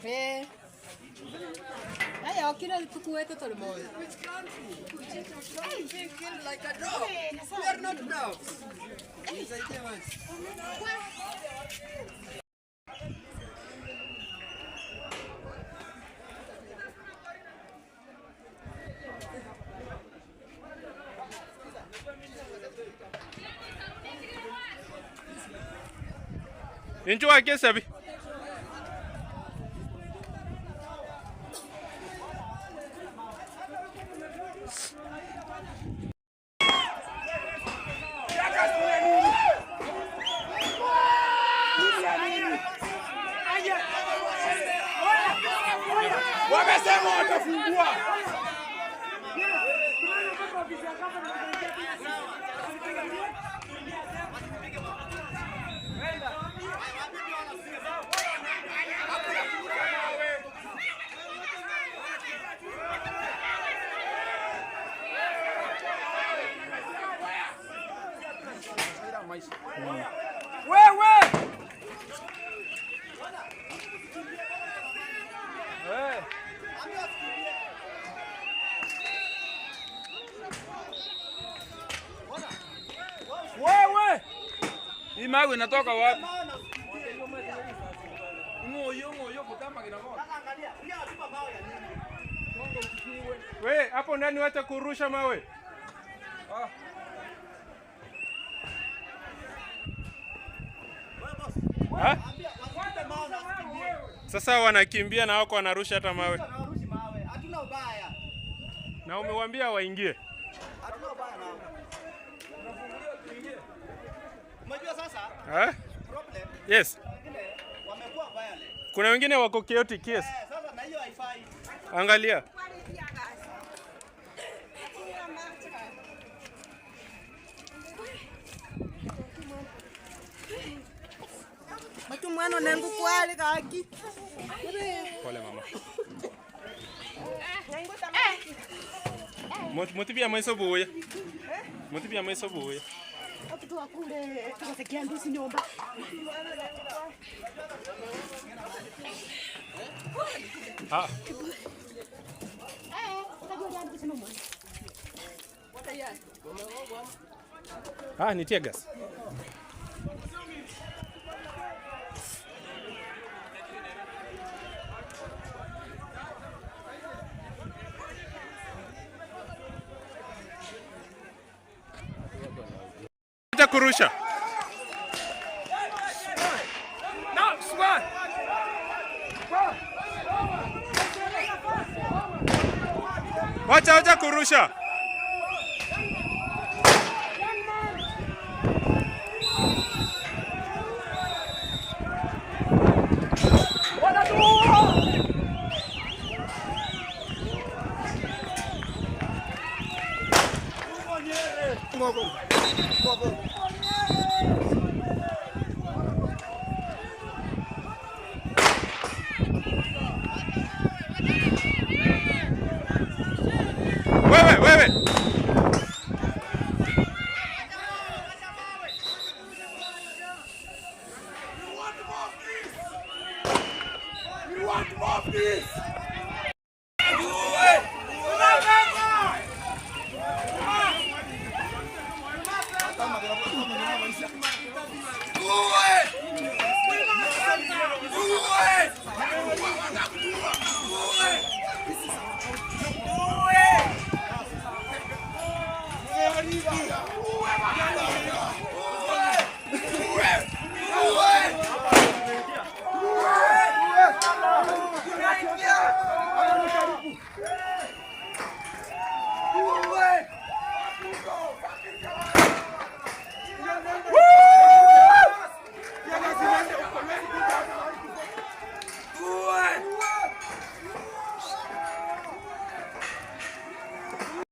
Hey, kila tukuweka tolmo. Which country? You feel like a dog. We are not dogs. Enjoy, guess, Abby. Wamesema watafungua. Wewe! Wewe! Hii mawe inatoka wapi? Ngoyo kutama kinamo. We, hapo ndani wacha kurusha mawe. Ha? Sasa wanakimbia na wako wanarusha hata mawe. Hatuna ubaya. Na umewambia waingie. Hatuna ubaya nao. Unajua sasa? Problem. Yes. Wamekuwa violent. Kuna wengine wako chaotic, yes. Sasa na hiyo haifai. Angalia. Matu mwana nengu kwale kaki. Pole mama. Motibia mweso boya. Motibia mweso boya. Watu wakule tukasekia ndusi nyomba. Ah. Ah, ni tear gas. Acha kurusha. Wacha kurusha.